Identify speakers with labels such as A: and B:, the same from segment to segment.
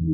A: Hi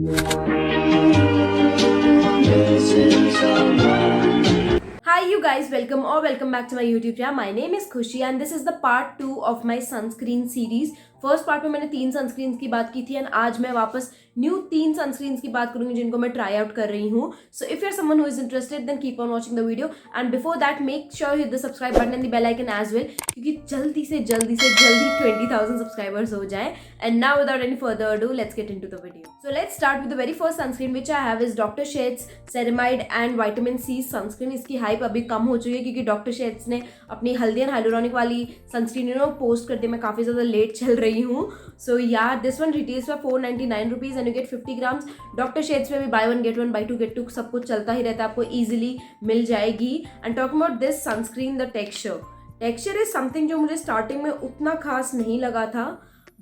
A: you guys, welcome back to my YouTube channel. My name is Khushi and this is the part 2 of my sunscreen series. First part में मैंने 3 sunscreens की बात की थी and आज मैं वापस न्यू 3 सनस्क्रीन्स की बात करूंगी जिनको मैं ट्राई आउट कर रही हूँ. So if you are someone who is interested then keep on watching the video and before that make sure hit the subscribe button and the bell icon as well, क्योंकि जल्दी से जल्दी 20,000 subscribers हो जाए. And now without any further ado let's get into the video. So let's start with the very first sunscreen which I have is doctor Sheth's ceramide and vitamin C sunscreen. इसकी hype अभी कम हो चुकी है क्योंकि doctor shades ने अपनी हल्दी and hyaluronic वाली सनस्क्रीन पोस्ट कर दी. मैं काफ़ी ज़्यादा लेट चल रही हूँ. So yeah, this one retails for 499 rupees and you get 50 grams. Doctor shades में भी buy one get one, buy two get two सब कुछ चलता ही रहता है, आपको easily मिल जाएगी. And talking about this sunscreen, the texture is something जो मुझे starting में उतना खास नहीं लगा था,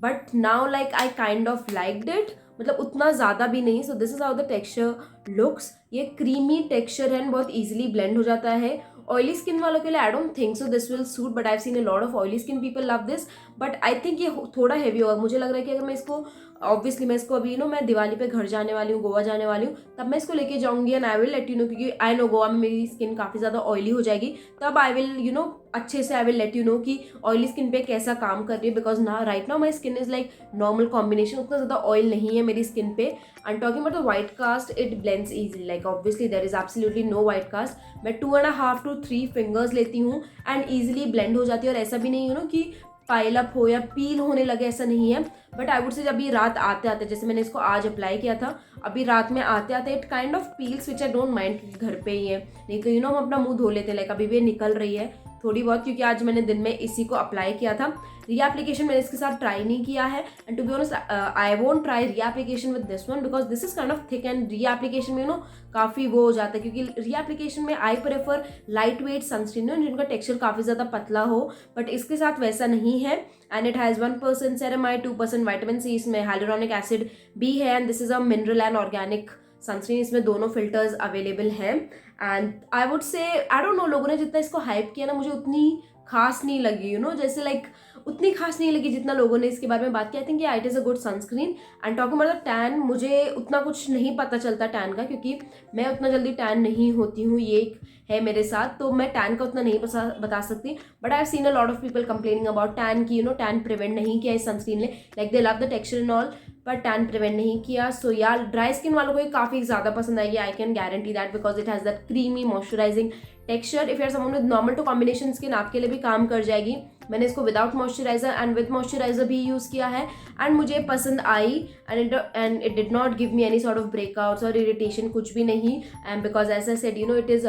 A: but now like I kind of liked it. मतलब उतना ज़्यादा भी नहीं. So this is how the texture looks. ये creamy texture है, बहुत easily blend हो जाता है. ऑयली स्किन वालों के लिए I don't think so this will suit, but I have seen a lot of oily skin people love this. But I think ये थोड़ा हैवी होगा. मुझे लग रहा है कि अगर मैं इसको ऑब्वियसली मैं इसको अभी मैं दिवाली पे घर जाने वाली हूँ, गोवा जाने वाली हूँ, तब मैं इसको लेके जाऊंगी and I will let you no, क्योंकि आई नो गोवा में मेरी स्किन काफ़ी ज़्यादा ऑयली हो जाएगी. तब आई विल अच्छे से I will let you know कि ऑयली स्किन पे कैसा काम कर रही है. बिकॉज ना right now my skin is like normal combination, उतना ज़्यादा ऑयल नहीं है मेरी स्किन पे. And talking about the white cast, it blends easily. Like obviously there is absolutely no white cast. मैं 2.5 to 3 फिंगर्स लेती हूँ एंड ईजिली ब्लेंड हो जाती है. और ऐसा भी नहीं कि पाइल अप हो या पील होने लगे, ऐसा नहीं है. बट आई वुड से अभी रात आते आते, जैसे मैंने इसको आज अप्लाई किया था, अभी रात में आते आते it kind of peels which I don't mind. घर पे ही है नहीं तो हम अपना मुंह धो लेते हैं. लाइक अभी भी निकल रही है थोड़ी बहुत, क्योंकि आज मैंने दिन में इसी को अप्लाई किया था. रीएप्लीकेशन मैंने इसके साथ ट्राई नहीं किया है and to be honest I won't try reapplication with this one because this is kind of thick and reapplication में काफ़ी वो हो जाता है. क्योंकि रीएप्लीकेशन में I prefer lightweight sunscreen जिनका टेक्सचर काफ़ी ज़्यादा पतला हो, बट इसके साथ वैसा नहीं है. And it has 1% ceramide, 2% vitamin C, इसमें हाइलुरोनिक एसिड भी है and this is a mineral and organic sunscreen. इसमें दोनों फिल्टर्स अवेलेबल हैं. And I would say I don't know, लोगों ने जितना इसको हाइप किया ना, मुझे उतनी खास नहीं लगी. जैसे लाइक उतनी खास नहीं लगी जितना लोगों ने इसके बारे में बात की. I think it is a good sunscreen. And talking about the tan, मुझे उतना कुछ नहीं पता चलता टैन का, क्योंकि मैं उतना जल्दी टैन नहीं होती हूँ. ये एक है मेरे साथ, तो मैं टैन का उतना नहीं बता सकती. But I have seen a lot of people complaining about tan की टैन प्रिवेंट नहीं किया इस सनस्क्रीन ने. Like they love the texture and all, पर टैन प्रिवेंट नहीं किया. सो यार ड्राई स्किन वालों को ये काफ़ी ज़्यादा पसंद आएगी. I can guarantee that because it has that creamy moisturising texture. If you are someone with normal to combination skin, आपके लिए भी काम कर जाएगी. मैंने इसको without moisturiser and with moisturiser भी यूज़ किया है एंड मुझे पसंद आई. And it did not give me any sort of breakouts और इरिटेशन, कुछ भी नहीं. And because as I said it is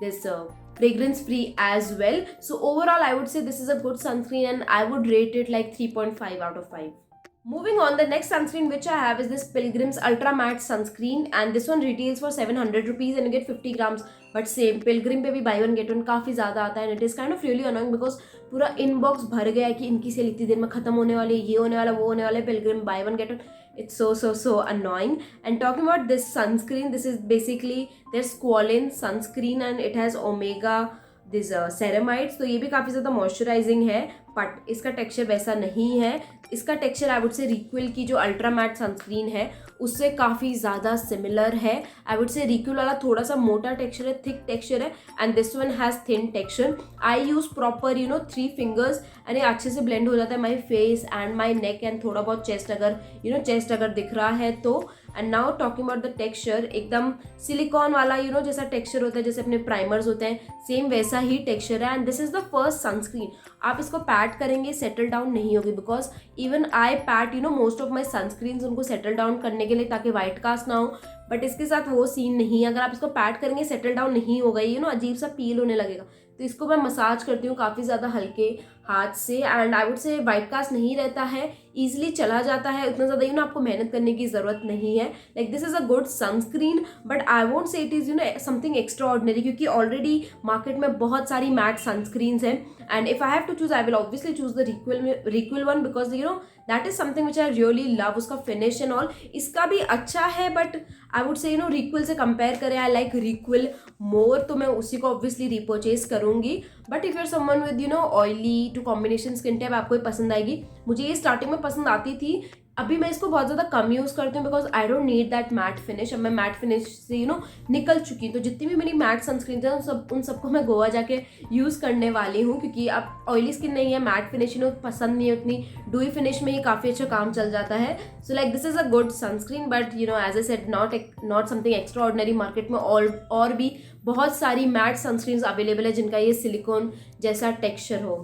A: this fragrance free as well. So overall I would say this is a good sunscreen and I would rate it like 3.5 out of 5. Moving on, the next sunscreen which I have is this Pilgrim's Ultra Matte Sunscreen and this one retails for 700 rupees and you get 50 grams. But same Pilgrim पे भी buy one get one काफ़ी ज़्यादा आता है and it is kind of really annoying because पूरा inbox भर गया है कि इनकी सेल इतनी देर में ख़त्म होने वाली है, ये होने वाला, वो होने वाला है. Pilgrim buy one get one. It's so annoying. And talking about this sunscreen, this is basically their Squalane sunscreen and it has omega this ceramides. तो ये भी काफ़ी ज़्यादा मॉइस्चराइजिंग है, बट इसका टेक्सचर वैसा नहीं है. इसका टेक्सचर आई वुड से रिक्विल की जो अल्ट्रा मैट सनस्क्रीन है उससे काफ़ी ज़्यादा सिमिलर है. आई वुड से रिक्विल वाला थोड़ा सा मोटा टेक्सचर है, थिक टेक्सचर है and this one has thin texture. I use proper 3 fingers and ये अच्छे से ब्लेंड हो जाता है my face and my neck and थोड़ा बहुत चेस्ट अगर चेस्ट अगर दिख रहा है तो. And now talking about the texture, एकदम सिलिकॉन वाला जैसा टेक्सचर होता है, जैसे अपने प्राइमर्स होते हैं, सेम वैसा ही टेक्सचर है. And this is the first sunscreen. आप इसको पैट करेंगे सेटल डाउन नहीं होगी because even I PAT most of my sunscreens उनको सेटल डाउन करने के लिए ताकि वाइट कास्ट ना हो. बट इसके साथ वो सीन नहीं है. अगर आप इसको पैट करेंगे सेटल डाउन नहीं होगा, ये अजीब सा पील होने लगेगा. तो इसको मैं मसाज करती हूँ काफ़ी ज़्यादा हल्के हाथ से and I would say white cast नहीं रहता है, ईजिली चला जाता है. उतना ज़्यादा आपको मेहनत करने की ज़रूरत नहीं है. Like this is a good sunscreen but I won't say it is something extraordinary, क्योंकि ऑलरेडी मार्केट में बहुत सारी मैट सनस्क्रीन्स हैं. And if I have to choose I will obviously choose the Reequil one because that is something which I really love. उसका finish and all इसका भी अच्छा है बट आई वुड से रिक्विल से कंपेयर करें आई लाइक रिक्विल मोर, तो मैं उसी को ऑब्वियसली रिपर्चेज करूँगी. But if you're someone with oily to combination skin type, आपको ये पसंद आएगी. मुझे ये स्टार्टिंग में पसंद आती थी अभी मैं इसको बहुत ज़्यादा कम यूज़ करती हूँ because I don't need that matte finish. अब मैं मैट फिनिश से निकल चुकी हूँ। तो जितनी भी मेरी मैट सनस्क्रीन है उन सबको मैं गोवा जाके यूज़ करने वाली हूँ, क्योंकि अब ऑयली स्किन नहीं है, मैट फिनिश पसंद नहीं है उतनी, डूई फिनिश में ही काफ़ी अच्छा काम चल जाता है। So like this is a good sunscreen, but as I said not something extraordinary. Market में और भी बहुत सारी मैट सनस्क्रीन अवेलेबल है जिनका ये सिलिकॉन जैसा टेक्सचर हो।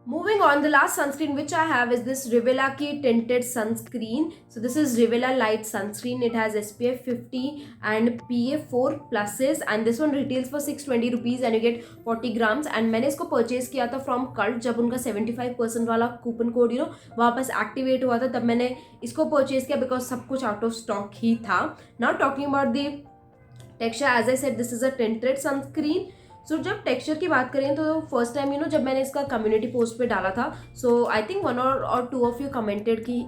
A: Moving on, the last sunscreen which I have is this Revela की tinted sunscreen. So this is Revela Light sunscreen. It has SPF 50 and PA4 pluses, and this one retails for 620 rupees and you get 40 grams. And मैंने इसको purchase किया था from cult, जब उनका 75% वाला coupon code वापस activate हुआ था, तब मैंने इसको परचेज किया बिकॉज सब कुछ आउट ऑफ स्टॉक ही था। Now talking about the texture, as I said this is a tinted sunscreen. सो जब टेक्सचर की बात करें तो फर्स्ट टाइम जब मैंने इसका कम्युनिटी पोस्ट पे डाला था, सो आई थिंक वन और टू ऑफ यू कमेंटेड कि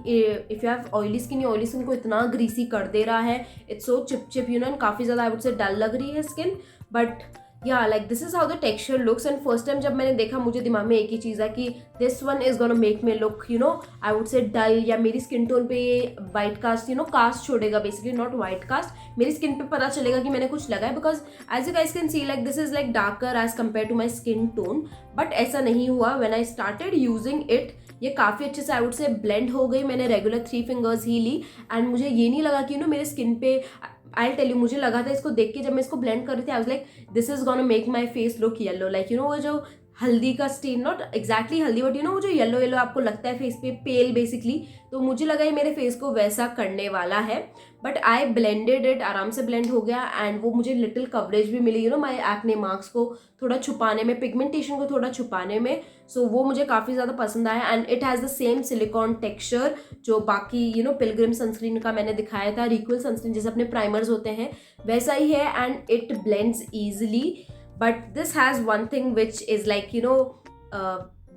A: if you have oily skin को इतना ग्रीसी कर दे रहा है, इट्स सो चिप एंड काफ़ी ज़्यादा आई वुड से डल लग रही है स्किन। बट या like this is how the texture looks. And first time जब मैंने देखा, मुझे दिमाग में एक ही चीज़ है कि this one is gonna make me look I would say dull, या मेरी स्किन टोन पे ये वाइट कास्ट कास्ट छोड़ेगा, बेसिकली नॉट वाइट कास्ट। मेरी स्किन पे पता चलेगा कि मैंने कुछ लगाया, because as you guys can see like this is like darker as compare to my skin tone. But ऐसा नहीं हुआ। When I started using it, ये काफ़ी अच्छे से आई वुड से ब्लेंड हो गई। मैंने रेगुलर 3 फिंगर्स ही ली एंड मुझे ये नहीं लगा कि मेरे स्किन पे, आई टेल यू, मुझे लगा था इसको देख के जब मैं इसको ब्लेंड कर रही थी, I was like this is gonna make my face look yellow, like वो जो हल्दी का स्टेन, नॉट एग्जैक्टली हल्दी बट वो जो येलो आपको लगता है फेस पे, पेल बेसिकली, तो मुझे लगा ये मेरे फेस को वैसा करने वाला है। बट आई ब्लेंडेड इट, आराम से ब्लेंड हो गया एंड वो मुझे लिटिल कवरेज भी मिली माई एक्ने मार्क्स को थोड़ा छुपाने में, पिगमेंटेशन को थोड़ा छुपाने में। सो वो मुझे काफ़ी ज़्यादा पसंद आया and it has the same silicon texture जो बाकी पिलग्रिम सनस्क्रीन का मैंने दिखाया था, रिक्विल सनस्क्रीन जैसे अपने प्राइमर्स होते हैं वैसा ही है and it blends easily. But this has one thing which is like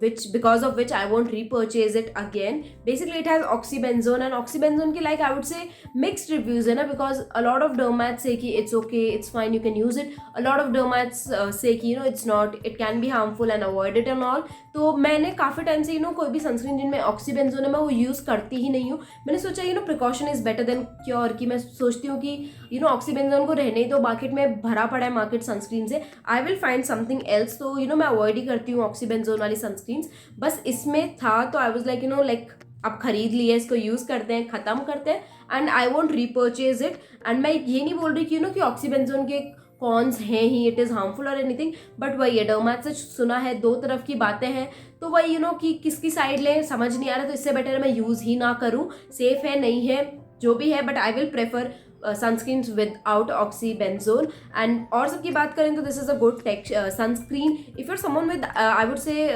A: which because of which I won't repurchase it again. Basically it has oxybenzone and oxybenzone के like I would say mixed reviews है ना, because a lot of dermats say कि it's okay, it's fine, you can use it. A lot of dermats say कि it's not, it can be harmful and avoid it and all. तो मैंने काफ़ी time से कोई भी sunscreen जिनमें oxybenzone है मैं वो यूज़ करती ही नहीं हूँ। मैंने सोचा precaution is better than cure, कि मैं सोचती हूँ कि ऑक्सीबेंजोन को रहने ही तो, मार्केट में भरा पड़ा है मार्केट सनस्क्रीन से, I will find something else. तो मैं अवॉइड ही करती हूँ ऑक्सीबेंजोन वाली सनस्क्रीन्स। बस इसमें था तो आई वॉज लाइक अब खरीद लिया, इसको यूज़ करते हैं, ख़त्म करते हैं and I want repurchase it. And मैं ये नहीं बोल रही कि ऑक्सीबेंजोन के कॉन्स हैं ही, इट इज़ हार्मफुल और एनीथिंग, बट वही है, डर्मैट से सुना है, दो तरफ की बातें हैं, तो वही कि किसकी साइड लें समझ नहीं आ रहा, तो इससे बेटर मैं यूज़ ही ना करूँ, सेफ है नहीं है जो भी है, but I will prefer sunscreens without oxybenzone. And और सबकी बात करें तो this is a good sunscreen if you're someone with I would say,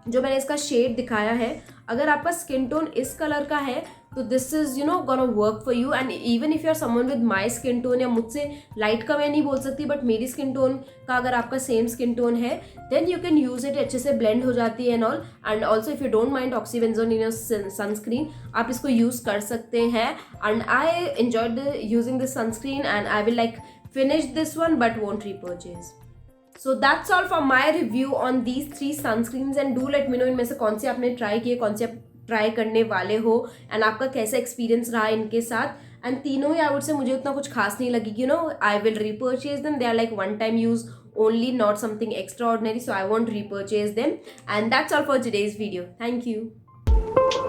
A: जो मैंने इसका शेड दिखाया है, अगर आपका स्किन टोन इस कलर का है तो this is gonna work for you. And even if you are someone with my skin tone, या मुझसे लाइट का मैं नहीं बोल सकती बट मेरी स्किन टोन का अगर आपका सेम स्किन टोन है, then you can use it, अच्छे से ब्लेंड हो जाती है and all. And also if you don't mind oxybenzone in your sunscreen, आप इसको यूज कर सकते हैं। And I enjoyed using this sunscreen and I will like finish this one but won't repurchase. So that's all for my review on these 3 sunscreens and do let me know इनमें से कौन से आपने try किए, कौन से आप try करने वाले हो एंड आपका कैसा एक्सपीरियंस रहा इनके साथ। एंड तीनों ही आई वुड से मुझे उतना कुछ खास नहीं लगी कि I will repurchase them. They are like one time use only, not something extraordinary, so I won't repurchase them. And that's all for today's video. Thank you.